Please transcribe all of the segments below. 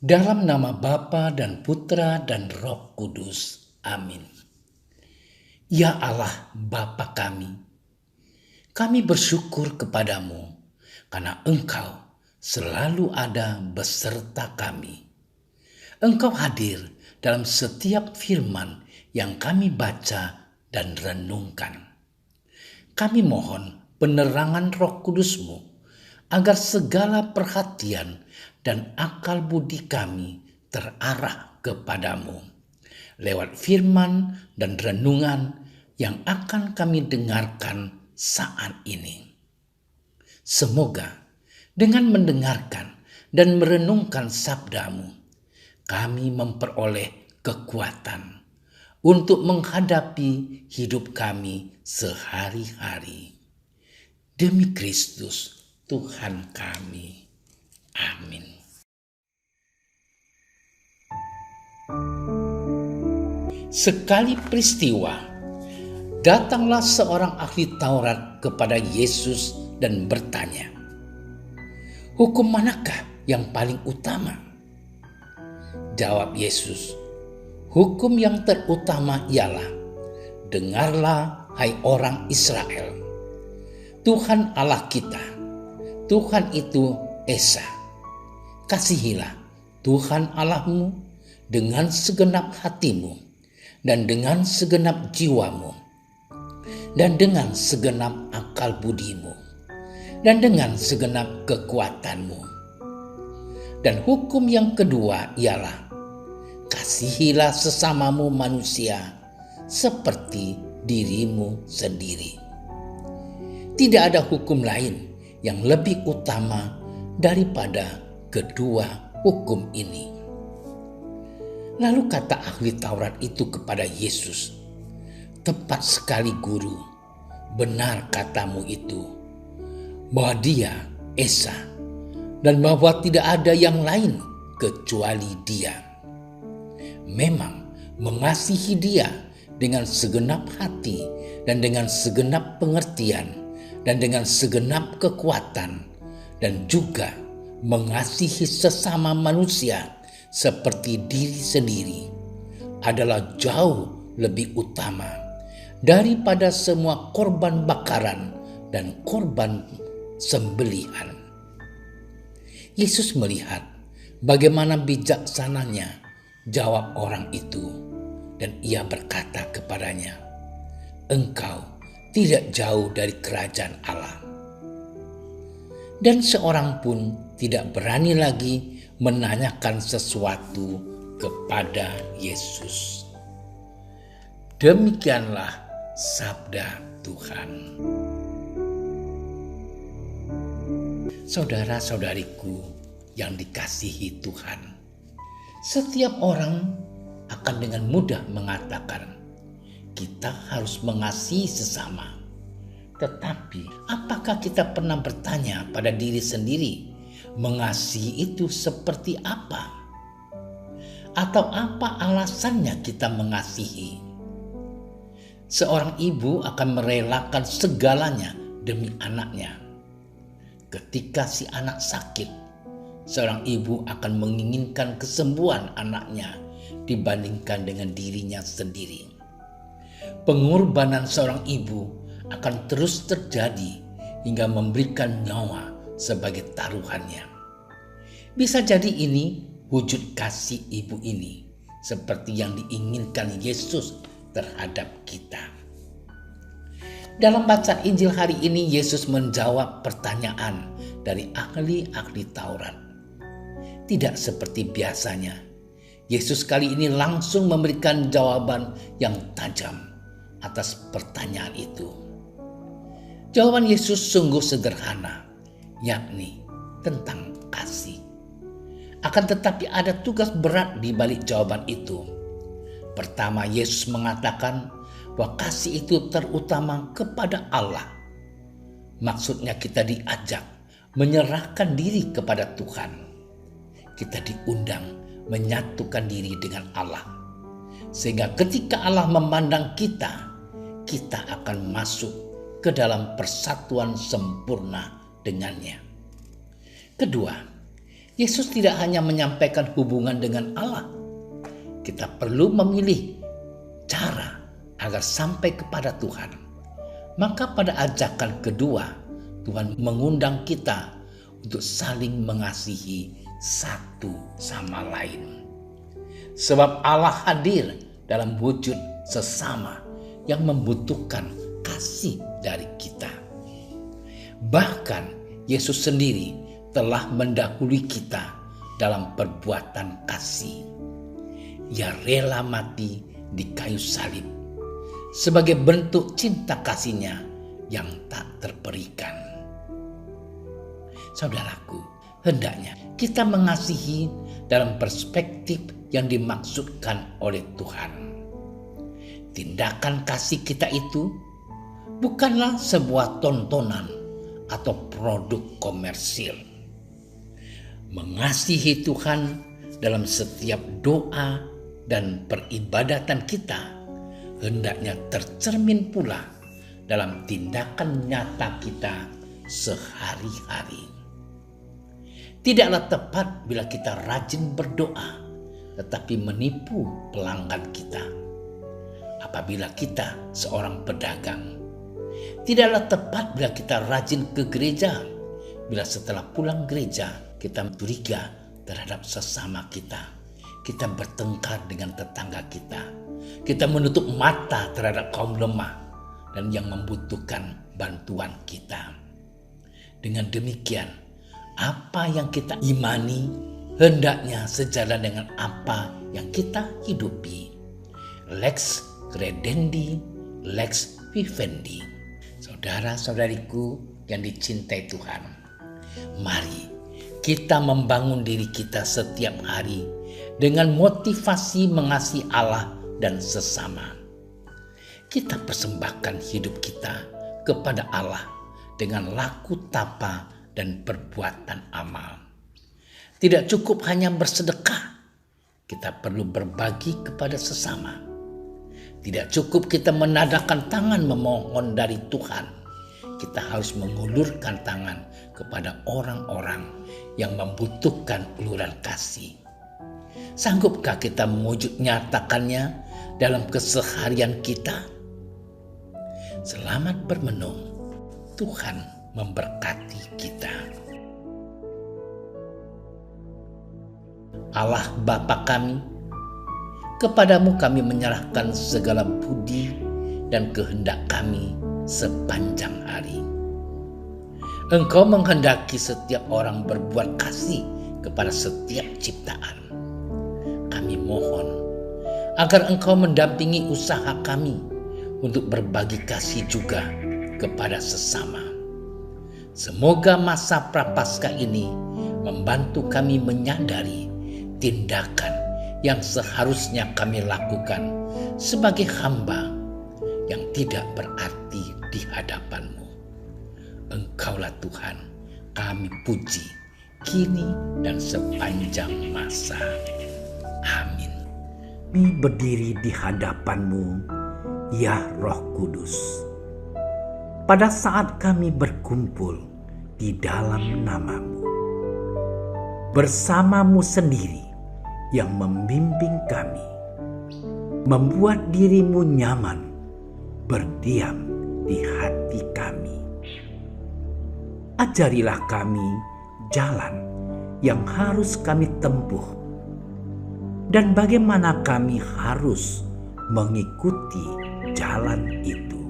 Dalam nama Bapa dan Putra dan Roh Kudus. Amin. Ya Allah Bapa kami bersyukur kepadamu karena Engkau selalu ada beserta kami. Engkau hadir dalam setiap firman yang kami baca dan renungkan. Kami mohon penerangan Roh Kudus-Mu agar segala perhatian dan akal budi kami terarah kepadamu lewat firman dan renungan yang akan kami dengarkan saat ini. Semoga dengan mendengarkan dan merenungkan sabda-Mu, kami memperoleh kekuatan untuk menghadapi hidup kami sehari-hari. Demi Kristus Tuhan kami. Amin. Sekali peristiwa, datanglah seorang ahli Taurat kepada Yesus dan bertanya, "Hukum manakah yang paling utama?" Jawab Yesus, "Hukum yang terutama ialah, dengarlah hai orang Israel, Tuhan Allah kita, Tuhan itu Esa. Kasihilah Tuhan Allahmu dengan segenap hatimu dan dengan segenap jiwamu dan dengan segenap akal budimu dan dengan segenap kekuatanmu. Dan hukum yang kedua ialah, kasihilah sesamamu manusia seperti dirimu sendiri. Tidak ada hukum lain yang lebih utama daripada kedua hukum ini." Lalu kata ahli Taurat itu kepada Yesus, "Tepat sekali Guru, benar katamu itu, bahwa Dia Esa dan bahwa tidak ada yang lain kecuali Dia. Memang mengasihi Dia dengan segenap hati dan dengan segenap pengertian dan dengan segenap kekuatan, dan juga mengasihi sesama manusia seperti diri sendiri adalah jauh lebih utama daripada semua korban bakaran dan korban sembelihan." Yesus melihat bagaimana bijaksananya jawab orang itu, dan ia berkata kepadanya, "Engkau tidak jauh dari kerajaan Allah." Dan seorang pun tidak berani lagi menanyakan sesuatu kepada Yesus. Demikianlah sabda Tuhan. Saudara-saudariku yang dikasihi Tuhan, setiap orang akan dengan mudah mengatakan kita harus mengasihi sesama. Tetapi apakah kita pernah bertanya pada diri sendiri, mengasihi itu seperti apa? Atau apa alasannya kita mengasihi? Seorang ibu akan merelakan segalanya demi anaknya. Ketika si anak sakit, seorang ibu akan menginginkan kesembuhan anaknya dibandingkan dengan dirinya sendiri. Pengorbanan seorang ibu akan terus terjadi hingga memberikan nyawa sebagai taruhannya. Bisa jadi ini wujud kasih ibu ini, seperti yang diinginkan Yesus terhadap kita. Dalam bacaan Injil hari ini, Yesus menjawab pertanyaan dari ahli-ahli Taurat. Tidak seperti biasanya, Yesus kali ini langsung memberikan jawaban yang tajam atas pertanyaan itu. Jawaban Yesus sungguh sederhana, yakni tentang kasih. Akan tetapi ada tugas berat di balik jawaban itu. Pertama, Yesus mengatakan bahwa kasih itu terutama kepada Allah. Maksudnya kita diajak menyerahkan diri kepada Tuhan. Kita diundang menyatukan diri dengan Allah. Sehingga ketika Allah memandang kita, kita akan masuk ke dalam persatuan sempurna dengannya. Kedua, Yesus tidak hanya menyampaikan hubungan dengan Allah. Kita perlu memilih cara agar sampai kepada Tuhan. Maka pada ajakan kedua, Tuhan mengundang kita untuk saling mengasihi satu sama lain. Sebab Allah hadir dalam wujud sesama yang membutuhkan kasih dari kita. Bahkan Yesus sendiri telah mendahului kita dalam perbuatan kasih. Ia rela mati di kayu salib sebagai bentuk cinta kasih-Nya yang tak terperikan. Saudaraku, hendaknya kita mengasihi dalam perspektif yang dimaksudkan oleh Tuhan. Tindakan kasih kita itu bukanlah sebuah tontonan atau produk komersil. Mengasihi Tuhan dalam setiap doa dan peribadatan kita hendaknya tercermin pula dalam tindakan nyata kita sehari-hari. Tidaklah tepat bila kita rajin berdoa tetapi menipu pelanggan kita. Apabila kita seorang pedagang, tidaklah tepat bila kita rajin ke gereja, bila setelah pulang gereja kita curiga terhadap sesama kita. Kita bertengkar dengan tetangga kita. Kita menutup mata terhadap kaum lemah dan yang membutuhkan bantuan kita. Dengan demikian, apa yang kita imani hendaknya sejalan dengan apa yang kita hidupi. Lex credendi, lex vivendi. Saudara-saudariku yang dicintai Tuhan, mari kita membangun diri kita setiap hari dengan motivasi mengasihi Allah dan sesama. Kita persembahkan hidup kita kepada Allah dengan laku tapa dan perbuatan amal. Tidak cukup hanya bersedekah, kita perlu berbagi kepada sesama. Tidak cukup kita menadahkan tangan memohon dari Tuhan. Kita harus mengulurkan tangan kepada orang-orang yang membutuhkan uluran kasih. Sanggupkah kita mewujud nyatakannya dalam keseharian kita? Selamat bermenung. Tuhan memberkati kita. Allah Bapa kami, kepadamu kami menyerahkan segala budi dan kehendak kami sepanjang hari. Engkau menghendaki setiap orang berbuat kasih kepada setiap ciptaan. Kami mohon agar Engkau mendampingi usaha kami untuk berbagi kasih juga kepada sesama. Semoga masa Prapaskah ini membantu kami menyadari tindakan yang seharusnya kami lakukan sebagai hamba yang tidak berarti di hadapan-Mu. Engkaulah Tuhan, kami puji kini dan sepanjang masa. Amin. Kami berdiri di hadapan-Mu, ya Roh Kudus. Pada saat kami berkumpul di dalam nama-Mu, bersama-Mu sendiri yang membimbing kami, membuat diri-Mu nyaman berdiam di hati kami. Ajarilah kami jalan yang harus kami tempuh dan bagaimana kami harus mengikuti jalan itu.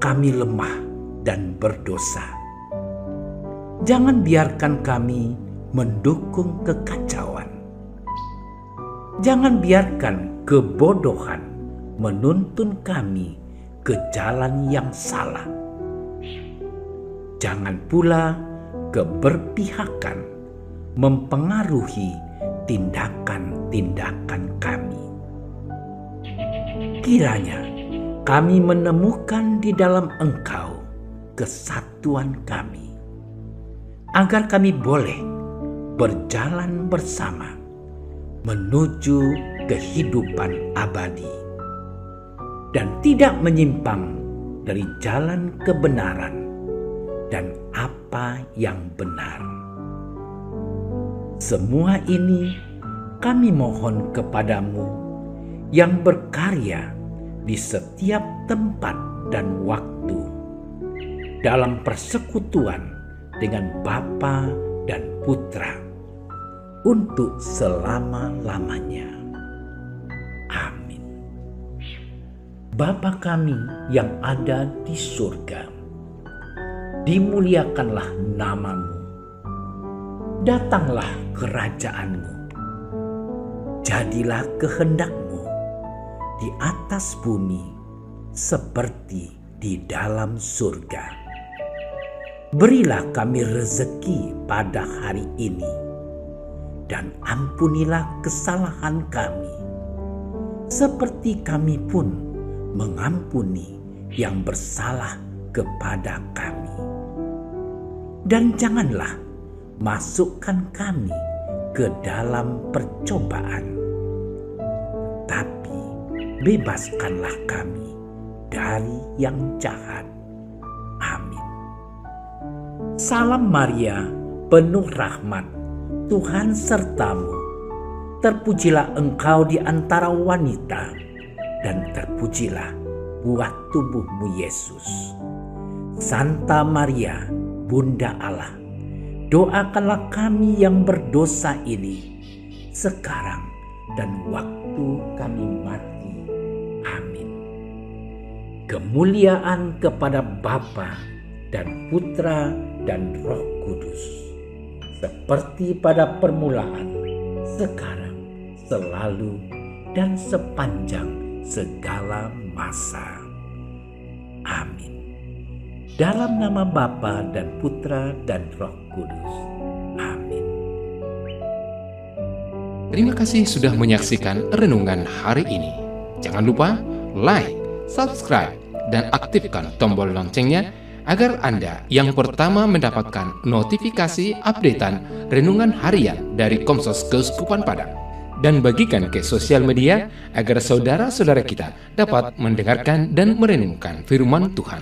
Kami lemah dan berdosa. Jangan biarkan kami mendukung kekacauan. Jangan biarkan kebodohan menuntun kami ke jalan yang salah. Jangan pula keberpihakan mempengaruhi tindakan-tindakan kami. Kiranya kami menemukan di dalam Engkau kesatuan kami, agar kami boleh berjalan bersama menuju kehidupan abadi dan tidak menyimpang dari jalan kebenaran dan apa yang benar. Semua ini kami mohon kepadamu yang berkarya di setiap tempat dan waktu dalam persekutuan dengan Bapa dan Putra untuk selama-lamanya. Amin. Bapa kami yang ada di surga, dimuliakanlah namamu. Datanglah kerajaanmu. Jadilah kehendakmu di atas bumi seperti di dalam surga. Berilah kami rezeki pada hari ini, dan ampunilah kesalahan kami, seperti kami pun mengampuni yang bersalah kepada kami. Dan janganlah masukkan kami ke dalam percobaan, tapi bebaskanlah kami dari yang jahat. Amin. Salam Maria, penuh rahmat, Tuhan sertamu. Terpujilah engkau di antara wanita, dan terpujilah buah tubuhmu Yesus. Santa Maria, Bunda Allah, doakanlah kami yang berdosa ini, sekarang dan waktu kami mati. Amin. Kemuliaan kepada Bapa dan Putra dan Roh Kudus, seperti pada permulaan, sekarang, selalu, dan sepanjang segala masa. Amin. Dalam nama Bapa dan Putra dan Roh Kudus. Amin. Terima kasih sudah menyaksikan renungan hari ini. Jangan lupa like, subscribe, dan aktifkan tombol loncengnya agar Anda yang pertama mendapatkan notifikasi updatean renungan harian dari Komsos Keuskupan Padang. Dan bagikan ke sosial media agar saudara-saudara kita dapat mendengarkan dan merenungkan firman Tuhan.